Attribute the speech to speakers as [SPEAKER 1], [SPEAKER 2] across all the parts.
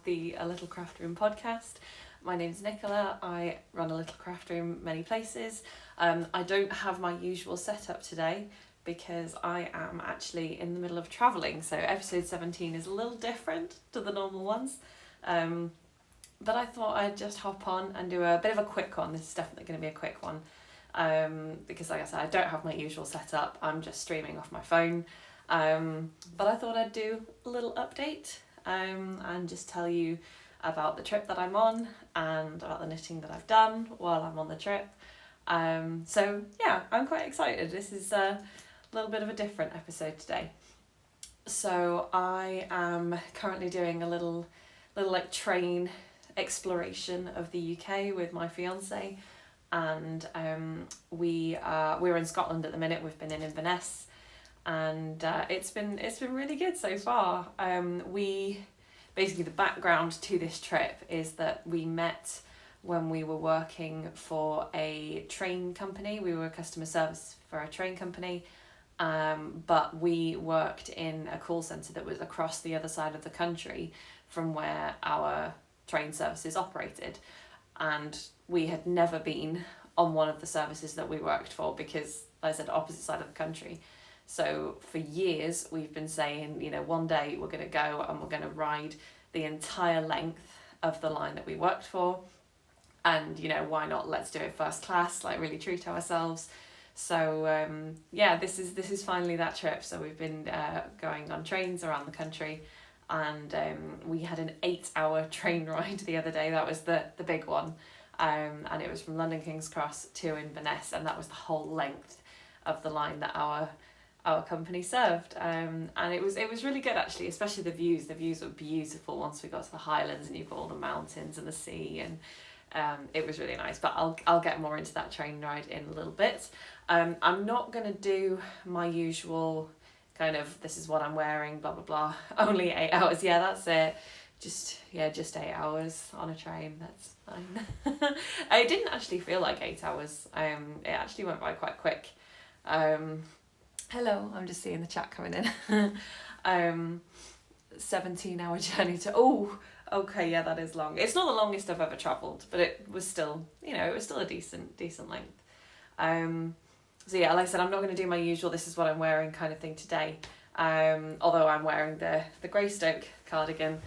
[SPEAKER 1] the A Little Craft Room podcast. My name's Nicola. I run A Little Craft Room many places. I don't have my usual setup today because I am actually in the middle of travelling, so episode 17 is a little different to the normal ones. But I thought I'd just hop on and do a bit of a quick one. This is definitely going to be a quick one because, like I said, I don't have my usual setup. I'm just streaming off my phone. But I thought I'd do a little update and just tell you about the trip that I'm on and about the knitting that I've done while I'm on the trip. So yeah, I'm quite excited. This is a little bit of a different episode today. So I am currently doing a little like train exploration of the UK with my fiance, and we're in Scotland at the minute. We've been in Inverness, and it's been really good so far. Basically the background to this trip is that we met when we were working for a train company. We were customer service for a train company, but we worked in a call centre that was across the other side of the country from where our train services operated, and we had never been on one of the services that we worked for because, like I said, opposite side of the country. So for years we've been saying, one day we're going to go and we're going to ride the entire length of the line that we worked for, and why not, let's do it first class, like really treat ourselves. So this is finally that trip. So we've been going on trains around the country, and we had an 8-hour train ride the other day. That was the big one, and it was from London King's Cross to Inverness, and that was the whole length of the line that our company served, and it was really good actually, especially the views were beautiful once we got to the Highlands and you've got all the mountains and the sea, and it was really nice. But I'll get more into that train ride in a little bit. I'm not going to do my usual kind of, this is what I'm wearing, blah blah blah, only 8 hours, yeah, that's it, just 8 hours on a train, that's fine. It didn't actually feel like 8 hours, it actually went by quite quick. Hello, I'm just seeing the chat coming in. 17-hour journey to, okay, yeah, that is long. It's not the longest I've ever travelled, but it was still, it was still a decent length. So yeah, like I said, I'm not going to do my usual this is what I'm wearing kind of thing today. Although I'm wearing the Greystoke cardigan,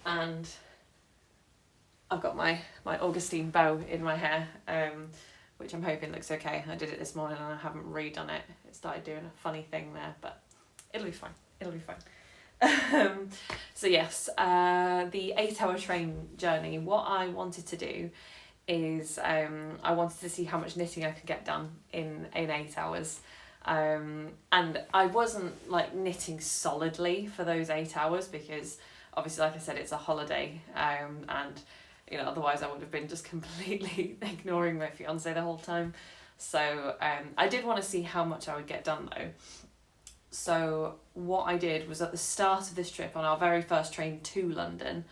[SPEAKER 1] and I've got my Augustine bow in my hair, which I'm hoping looks okay. I did it this morning and I haven't redone it. It started doing a funny thing there, but it'll be fine. So yes, the 8-hour train journey, what I wanted to do is I wanted to see how much knitting I could get done in 8 hours. And I wasn't like knitting solidly for those 8 hours because obviously, like I said, it's a holiday, and otherwise I would have been just completely ignoring my fiance the whole time. So I did want to see how much I would get done though. So what I did was at the start of this trip, on our very first train to London,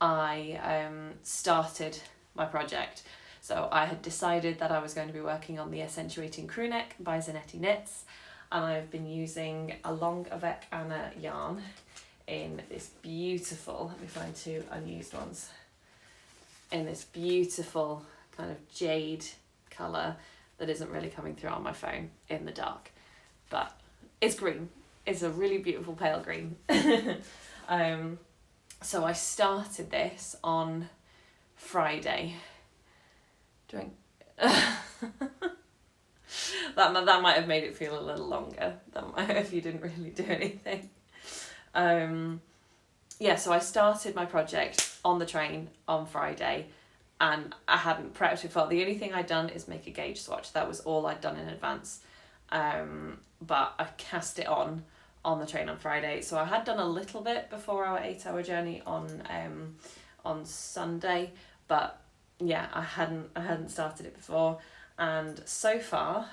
[SPEAKER 1] I started my project. So I had decided that I was going to be working on the Accentuating Crewneck by Zanete knits, and I've been using a long avec Anna yarn in this beautiful, let me find 2 unused ones, in this beautiful kind of jade colour that isn't really coming through on my phone in the dark, but it's green. It's a really beautiful pale green. So I started this on Friday. That might have made it feel a little longer if you didn't really do anything. So I started my project on the train on Friday, and I hadn't prepped before. The only thing I'd done is make a gauge swatch. That was all I'd done in advance. But I cast it on the train on Friday. So I had done a little bit before our 8-hour journey on Sunday, but yeah, I hadn't started it before, and so far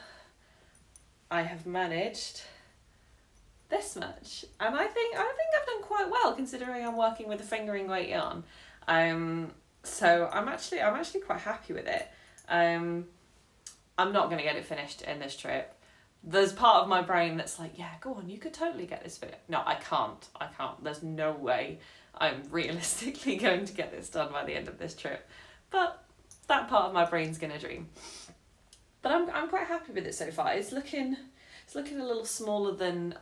[SPEAKER 1] I have managed this much, and I think I've done quite well considering I'm working with a fingering weight yarn. So I'm actually quite happy with it. I'm not going to get it finished in this trip. There's part of my brain that's like, yeah, go on, you could totally get this finished. No, I can't. There's no way I'm realistically going to get this done by the end of this trip. But that part of my brain's gonna dream. But I'm quite happy with it so far. It's looking a little smaller than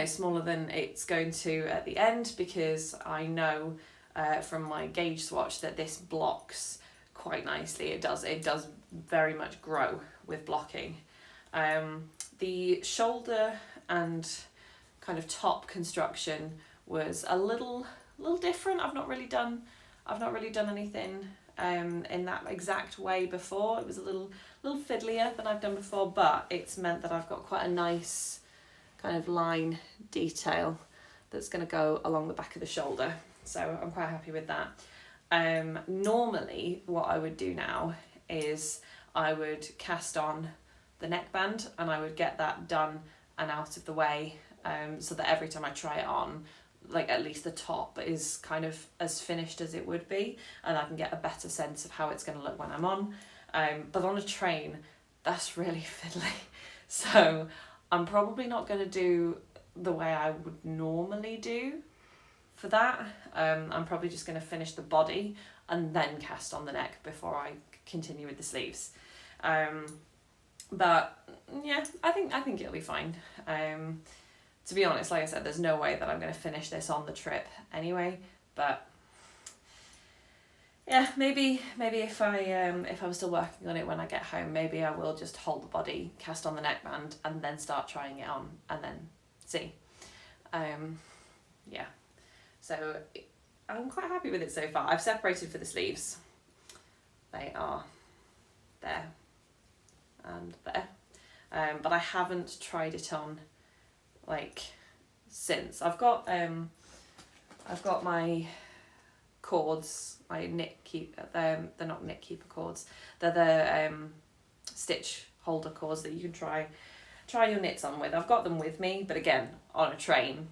[SPEAKER 1] smaller than it's going to at the end, because I know from my gauge swatch that this blocks quite nicely. It does very much grow with blocking. The shoulder and kind of top construction was a little different. I've not really done anything in that exact way before. It was a little fiddlier than I've done before, but it's meant that I've got quite a nice kind of line detail that's going to go along the back of the shoulder. So I'm quite happy with that. Normally what I would do now is I would cast on the neckband and I would get that done and out of the way, so that every time I try it on, like at least the top is kind of as finished as it would be, and I can get a better sense of how it's going to look when I'm on. But on a train, that's really fiddly. So I'm probably not going to do the way I would normally do for that. I'm probably just going to finish the body and then cast on the neck before I continue with the sleeves. But yeah, I think it'll be fine. To be honest, like I said, there's no way that I'm going to finish this on the trip anyway. But yeah, maybe if I'm still working on it when I get home, maybe I will just hold the body, cast on the neckband, and then start trying it on, and then see. Yeah, so I'm quite happy with it so far. I've separated for the sleeves. They are there and there, but I haven't tried it on like since. I've got my cords, my knit keep. They're not knit keeper cords. They're the stitch holder cords that you can try your knits on with. I've got them with me, but again, on a train,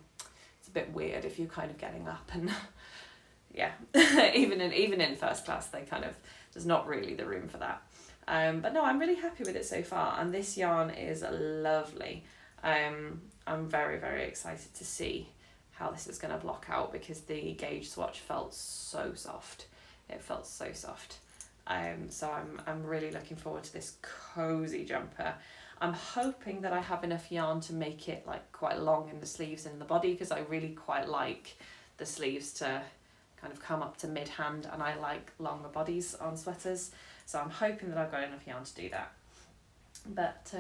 [SPEAKER 1] it's a bit weird if you're kind of getting up and yeah, even in first class, there's not really the room for that. But no, I'm really happy with it so far, and this yarn is lovely. I'm very, very excited to see how this is going to block out, because the gauge swatch felt so soft. It felt so soft. So I'm really looking forward to this cozy jumper. I'm hoping that I have enough yarn to make it like quite long in the sleeves and in the body, because I really quite like the sleeves to kind of come up to mid-hand, and I like longer bodies on sweaters. So I'm hoping that I've got enough yarn to do that. But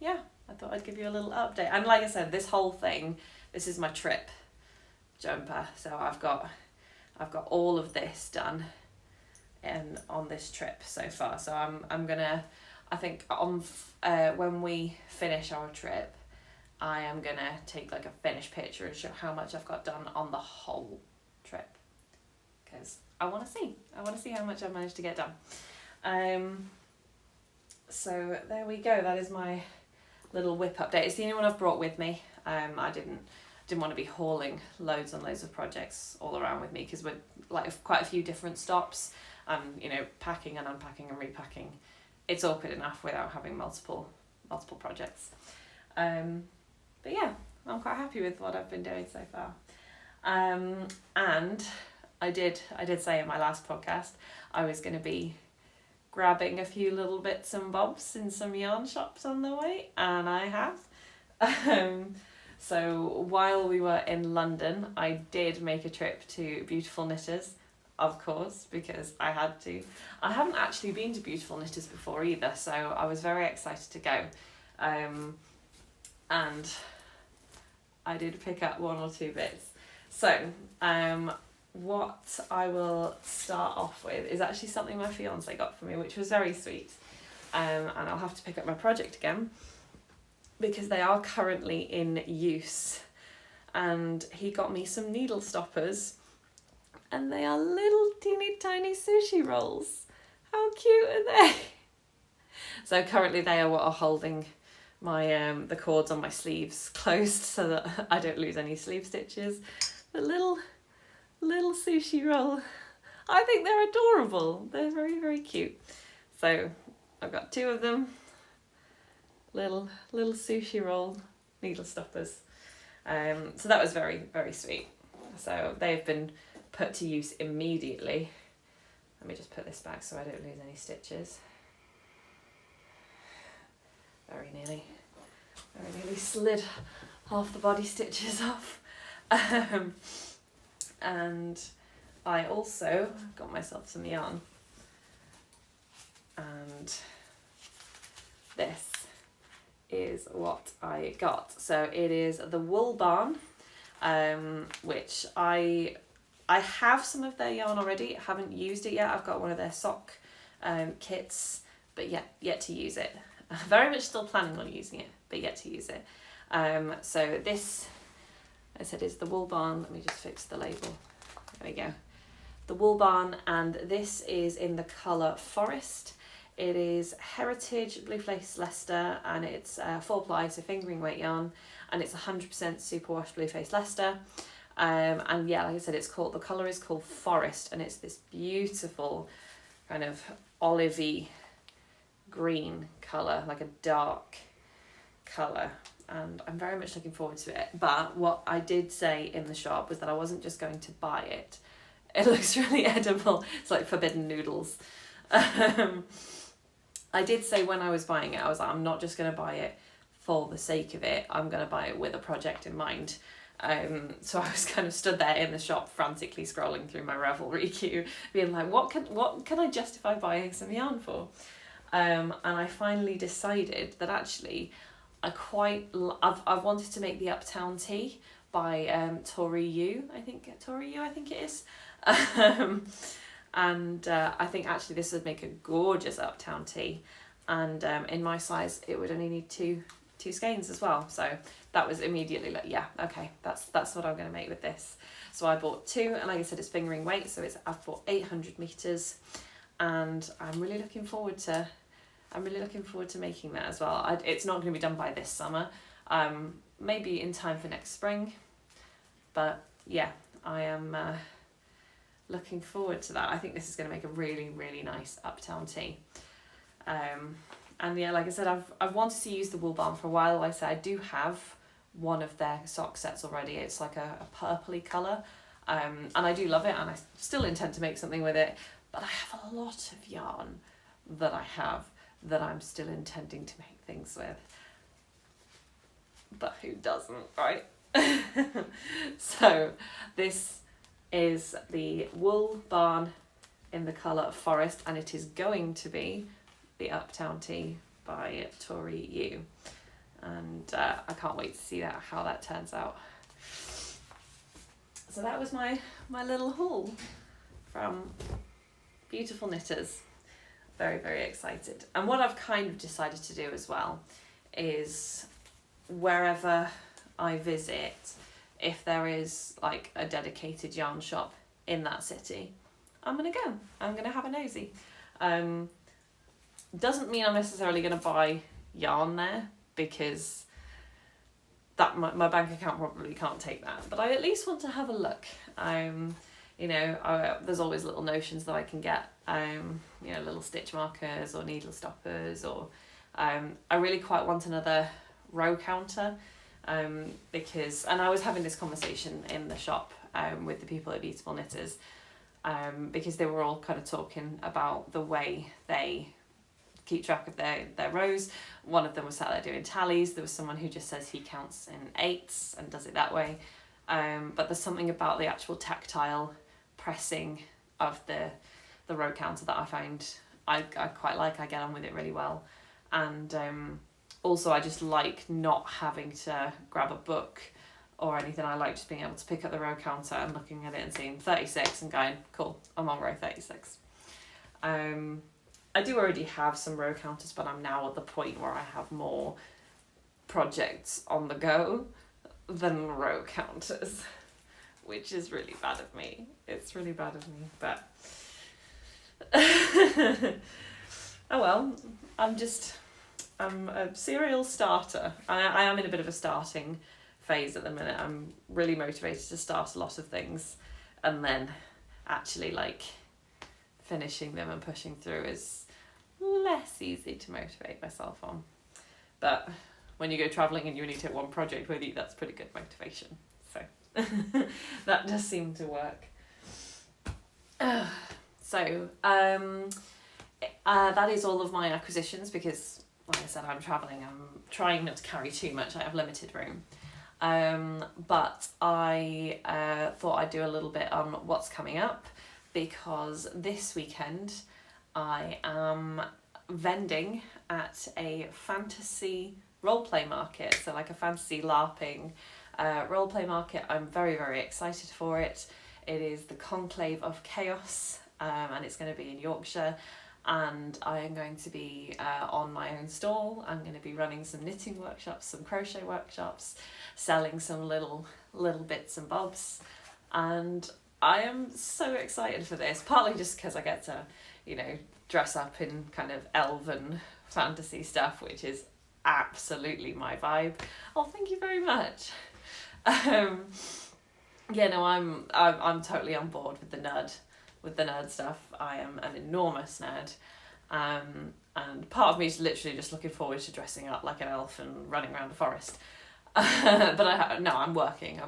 [SPEAKER 1] yeah, I thought I'd give you a little update. And like I said, this whole thing, this is my trip jumper. So I've got all of this done on this trip so far. So I'm gonna, I think on when we finish our trip, I am gonna take like a finished picture and show how much I've got done on the whole trip, because I want to see how much I've managed to get done. So there we go. That is my little whip update. It's the only one I've brought with me. I didn't want to be hauling loads and loads of projects all around with me, because we're like quite a few different stops, and packing and unpacking and repacking, it's awkward enough without having multiple projects. But yeah, I'm quite happy with what I've been doing so far. And I did say in my last podcast I was going to be grabbing a few little bits and bobs in some yarn shops on the way, and I have. So while we were in London, I did make a trip to Beautiful Knitters, of course, because I had to. I haven't actually been to Beautiful Knitters before either, so I was very excited to go. And I did pick up one or two bits. So what I will start off with is actually something my fiance got for me, which was very sweet. And I'll have to pick up my project again, because they are currently in use. And he got me some needle stoppers, and they are little teeny tiny sushi rolls. How cute are they? So currently they are what are holding my the cords on my sleeves closed, so that I don't lose any sleeve stitches. The little sushi roll. I think they're adorable. They're very, very cute. So I've got two of them. Little sushi roll needle stoppers. So that was very, very sweet. So they've been put to use immediately. Let me just put this back so I don't lose any stitches. Very nearly slid half the body stitches off. And I also got myself some yarn, and this is what I got. So it is the Wool Barn, which I have some of their yarn already. I haven't used it yet. I've got one of their sock kits, but yet to use it. Very much still planning on using it, but yet to use it. So this, I said, is the Wool Barn. Let me just fix the label. There we go. The Wool Barn, and this is in the colour Forest. It is Heritage Blue Face Leicester, and it's 4-ply, so fingering weight yarn, and it's 100% superwash Blue Face Leicester. And yeah, like I said, the colour is called Forest, and it's this beautiful kind of olivey green colour, like a dark colour, and I'm very much looking forward to it. But what I did say in the shop was that I wasn't just going to buy it. It looks really edible. It's like forbidden noodles. I did say when I was buying it, I was like, I'm not just going to buy it for the sake of it. I'm going to buy it with a project in mind. So I was kind of stood there in the shop frantically scrolling through my Ravelry queue, being like, what can I justify buying some yarn for? And I finally decided that actually I've wanted to make the Uptown Tea by Tori Yu, I think it is. And I think actually this would make a gorgeous Uptown Tea, and in my size it would only need two skeins as well. So that was immediately like, yeah, okay, that's what I'm going to make with this. So I bought 2, and like I said, it's fingering weight, so I've bought 800 meters, and I'm really looking forward to making that as well. It's not going to be done by this summer, maybe in time for next spring, but yeah, I am looking forward to that. I think this is going to make a really, really nice Uptown Tea. And yeah, like I said, I've wanted to use the Wool Barn for a while. Like I said, I do have one of their sock sets already. It's like a purpley colour, and I do love it, and I still intend to make something with it, but I have a lot of yarn that I'm still intending to make things with. But who doesn't, right? So this is the Wool Barn in the colour Forest, and it is going to be the Uptown Tea by Tori Yu. And I can't wait to see how that turns out. So that was my little haul from Beautiful Knitters. Very, very excited. And what I've kind of decided to do as well is wherever I visit, if there is like a dedicated yarn shop in that city, I'm going to go. I'm going to have a nosy. Doesn't mean I'm necessarily going to buy yarn there, because that my bank account probably can't take that. But I at least want to have a look. There's always little notions that I can get, little stitch markers or needle stoppers, or I really quite want another row counter, because I was having this conversation in the shop with the people at Beautiful Knitters, because they were all kind of talking about the way they keep track of their rows. One of them was sat there doing tallies. There was someone who just says he counts in 8s and does it that way. But there's something about the actual tactile pressing of the row counter that I find I quite like. I get on with it really well. And also I just like not having to grab a book or anything. I like just being able to pick up the row counter and looking at it and seeing 36 and going, cool, I'm on row 36. I do already have some row counters, but I'm now at the point where I have more projects on the go than row counters, which is really bad of me. It's really bad of me, but oh well, I'm a serial starter. I am in a bit of a starting phase at the minute. I'm really motivated to start a lot of things, and then actually like finishing them and pushing through is less easy to motivate myself on. But when you go travelling and you only take one project with you, that's pretty good motivation. So That does seem to work. So that is all of my acquisitions, because like I said, I'm travelling. I'm trying not to carry too much. I have limited room. But I thought I'd do a little bit on what's coming up, because this weekend I am vending at a fantasy roleplay market, so like a fantasy LARPing roleplay market. I'm very, very excited for it. It is the Conclave of Chaos, and it's going to be in Yorkshire, and I am going to be on my own stall. I'm going to be running some knitting workshops, some crochet workshops, selling some little bits and bobs, and I am so excited for this, partly just because I get to, dress up in kind of elven fantasy stuff, which is absolutely my vibe. Oh, thank you very much. I'm totally on board with the nerd stuff. I am an enormous nerd, and part of me is literally just looking forward to dressing up like an elf and running around the forest. But I'm working.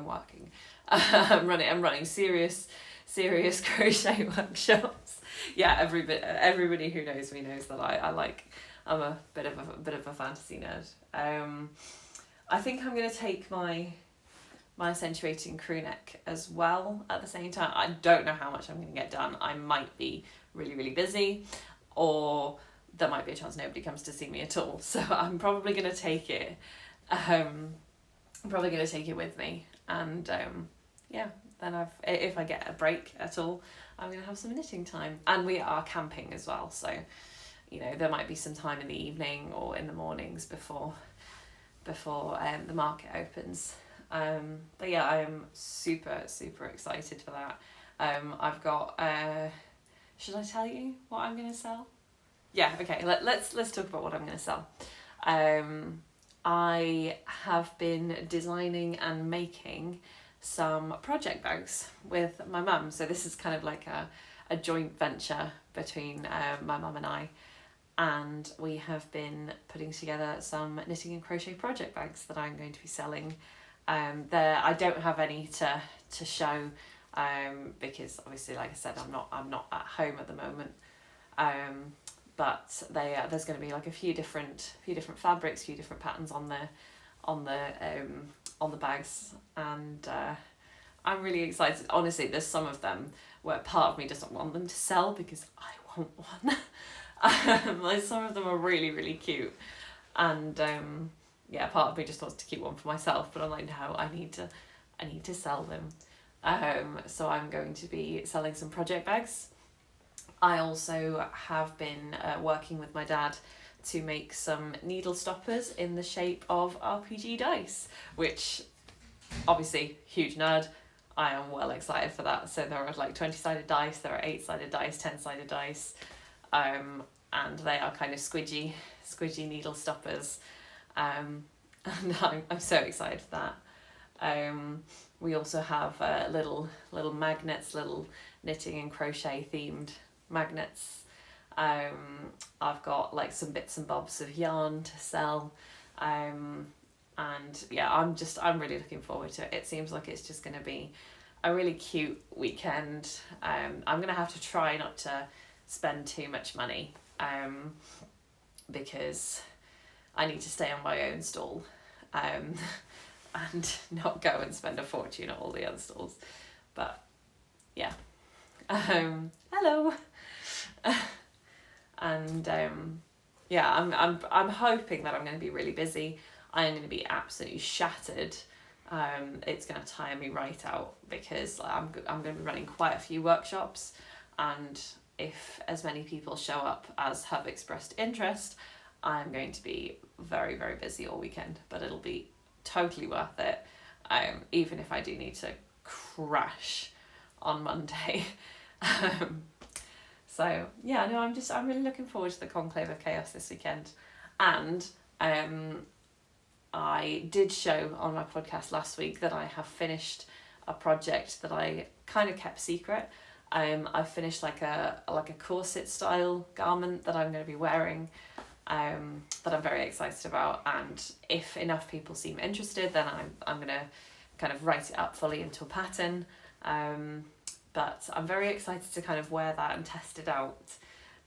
[SPEAKER 1] I'm running serious crochet workshops. Yeah, everybody who knows me knows that I'm a bit of a fantasy nerd. I think I'm gonna take my Accentuating Crewneck as well at the same time. I don't know how much I'm gonna get done. I might be really, really busy, or there might be a chance nobody comes to see me at all. So I'm probably gonna take it. I'm probably gonna take it with me, and then if I get a break at all, I'm gonna have some knitting time. And we are camping as well, so there might be some time in the evening or in the mornings before the market opens. But yeah, I am super, super excited for that. I've got should I tell you what I'm gonna sell? Yeah, okay, let's talk about what I'm gonna sell. I have been designing and making some project bags with my mum. So this is kind of like a joint venture between my mum and I. And we have been putting together some knitting and crochet project bags that I'm going to be selling. I don't have any to show, because obviously, like I said, I'm not at home at the moment. But there's going to be like a few different fabrics, few different patterns on the bags, and I'm really excited. Honestly, there's some of them where part of me doesn't want them to sell because I want one. Like, some of them are really, really cute, and part of me just wants to keep one for myself, but I'm like, no, I need to sell them. So I'm going to be selling some project bags. I also have been working with my dad to make some needle stoppers in the shape of RPG dice, which, obviously, huge nerd. I am well excited for that. So there are like 20-sided dice, there are 8-sided dice, 10-sided dice, and they are kind of squidgy needle stoppers, and I'm so excited for that. We also have little magnets, little knitting and crochet themed magnets. I've got like some bits and bobs of yarn to sell, and yeah, I'm really looking forward to it. It seems like it's just going to be a really cute weekend. I'm going to have to try not to spend too much money, because I need to stay on my own stall, and not go and spend a fortune at all the other stalls. But yeah, hello. And I'm hoping that I'm going to be really busy. I am going to be absolutely shattered. It's going to tire me right out, because I'm going to be running quite a few workshops, and if as many people show up as have expressed interest, I'm going to be very, very busy all weekend. But it'll be totally worth it, even if I do need to crash on Monday. So yeah, no, I'm really looking forward to the Conclave of Chaos this weekend. And I did show on my podcast last week that I have finished a project that I kind of kept secret. I finished like a corset style garment that I'm going to be wearing, that I'm very excited about. And if enough people seem interested, then I'm going to kind of write it up fully into a pattern. But I'm very excited to kind of wear that and test it out.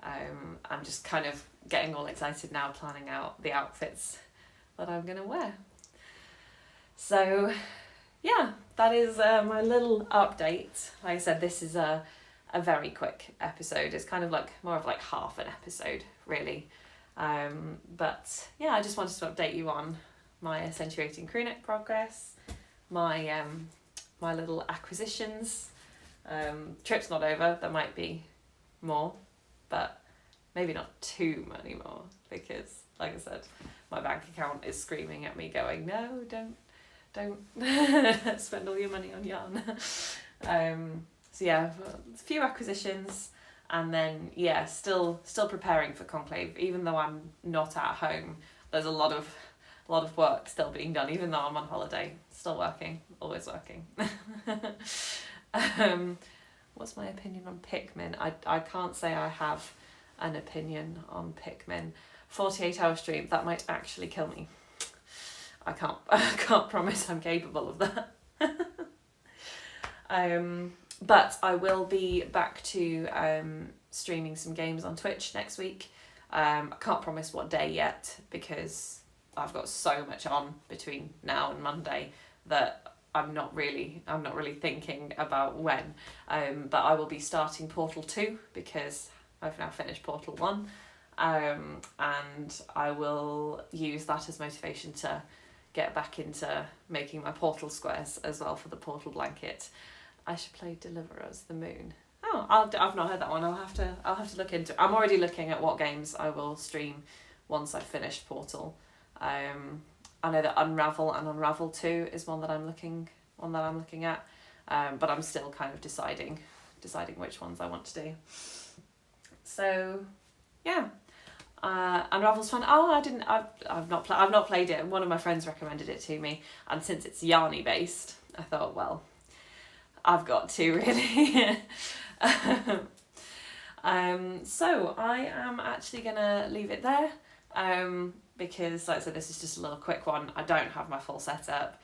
[SPEAKER 1] I'm just kind of getting all excited now, planning out the outfits that I'm going to wear. So yeah, that is my little update. Like I said, this is a very quick episode. It's kind of like more of like half an episode, really. But yeah, I just wanted to update you on my Accentuating Crewneck progress, my my little acquisitions. Trip's not over. There might be more, but maybe not too many more, because like I said, my bank account is screaming at me going, no, don't spend all your money on yarn. So yeah, a few acquisitions, and then yeah, still preparing for Conclave. Even though I'm not at home, there's a lot of work still being done. Even though I'm on holiday, still working, always working. What's my opinion on Pikmin? I can't say I have an opinion on Pikmin. 48-hour stream, that might actually kill me. I can't promise I'm capable of that. But I will be back to streaming some games on Twitch next week. I can't promise what day yet, because I've got so much on between now and Monday that I'm not really thinking about when. But I will be starting Portal 2 because I've now finished Portal 1. And I will use that as motivation to get back into making my portal squares as well for the portal blanket. I should play Deliverers, the Moon. Oh, I've not heard that one. I'll have to look into it. I'm already looking at what games I will stream once I've finished Portal. I know that Unravel and Unravel 2 is one that I'm looking at. But I'm still kind of deciding which ones I want to do. So yeah. Unravel's fun. Oh, I've not played it. One of my friends recommended it to me, and since it's Yarny based, I thought, well, I've got to really. So I am actually gonna leave it there, because like I said, this is just a little quick one. I don't have my full setup,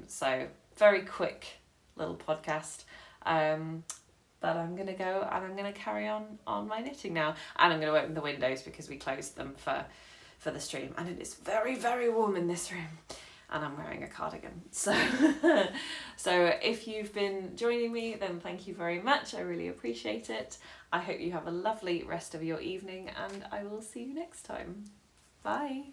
[SPEAKER 1] so very quick little podcast. But I'm going to go and I'm going to carry on my knitting now. And I'm going to open the windows because we closed them for the stream. And it is very, very warm in this room. And I'm wearing a cardigan. So, so if you've been joining me, then thank you very much. I really appreciate it. I hope you have a lovely rest of your evening, and I will see you next time. Bye.